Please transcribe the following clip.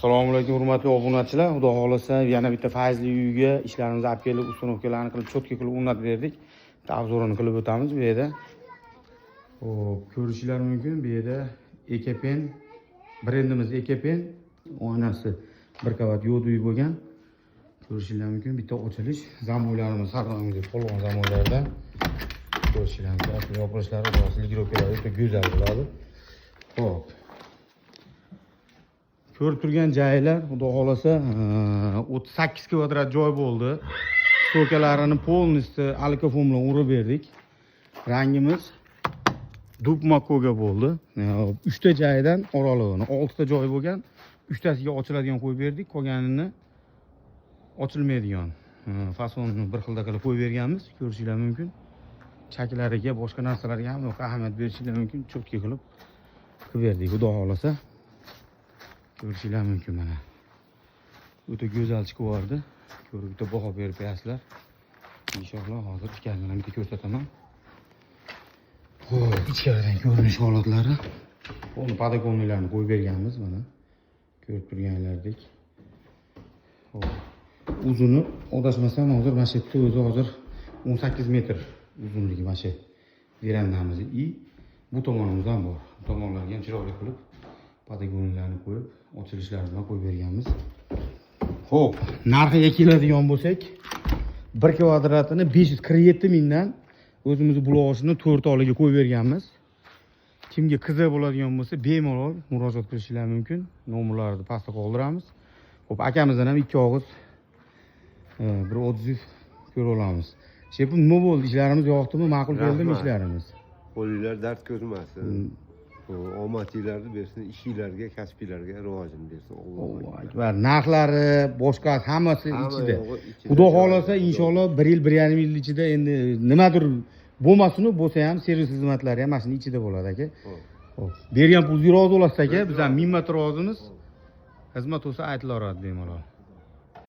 Assalomu alaykum hurmatli obunachilar. Xudo xolasa yana bitta Fayzli uyga ishlarimizni olib kelib, ustunovkalarni qilib, cho'tka qilib o'rnatib berdik. Obzorini qilib o'tamiz bu yerda. Xo'p, ko'rishingiz mumkin. Bu yerda Ekepen brendimiz Ekepen oynasi bir qavat yo'duy bo'lgan. Ko'rishingiz mumkin. Bitta ochilish zamoylarimiz har doimgi polvon zamoylardan. Ko'rishingiz mumkin. Yopilishlari, ligirovkalari o'ta go'zal bo'ladi. Xo'p. Ko'rib turgan joylar, xudo xolasa 38 kvadrat joy bo'ldi. Stokalarini polnistni alkofon bilan urib berdik. Rangimiz dub makoga bo'ldi. 3 ta joydan oralig'ini 6 ta joy bo'lgan, 3 tasiga ochiladigan qo'yib berdik, qolganini ochilmaydigan fasonni bir xilda qilib qo'yib berganmiz. Ko'rishingiz mumkin. Chaklariga, boshqa narsalarga ham ahamiyat berishingiz mumkin. Cho'tka qilib berdik, xudo xolasa. Ko'rishingiz mumkin mana. O'ta go'zal chiqib, ko'rib bitta baho berib qo'yasizlar. Inshaalloh hozir ichkaridan bitta ko'rsataman. Xo'p, ichkaridan ko'rinish holatlari. Buni podagonlarni qo'yib berganmiz mana. Ko'rib turganlaringdek. Xo'p. Uzuni odashmasam hozir mana shu yerda o'zi hozir 18 metr uzunligi mana shu verandamiz. Bu tomonimiz ham bor. Bu tomonlarga ham chiroyli qilib podagonlarni qo'yib, ochilishlarni bilan qo'yib berganmiz. Xo'p, narxiga keladigan bo'lsak, 1 kvadratini 547 mingdan o'zimiz bloqini 4 oliga qo'yib berganmiz. Kimga qiziq bo'ladigan bo'lsa, bemalol murojaat qilishingiz mumkin. Nomerlarni pastda qoldiramiz. Xo'p, akamizdan ham ikki og'iz bir odziv ko'ra olamiz. Shepim, nima bo'ldi? Ishlarimiz yoqdimi? Ma'qul keldimi ishlarimiz? Qo'linglar dard ko'rmasin. Omadinglarni bersin, ishinglarga, kasbinglarga rivojini bersin. Alloh akbar. Narxlari, boshqa hammasi ichida. Xudo xolasa inshaalloh 1 yil, 1,5 yil ichida endi nimadir bo'lmasin, bo'lsa ham servis xizmatlari ham mashina ichida bo'ladi aka. Xo'p. Bergan pulga rozi bo'lasiz aka, biz ham ming marta rozimiz. Xizmat bo'lsa aytilaveradi bemalol.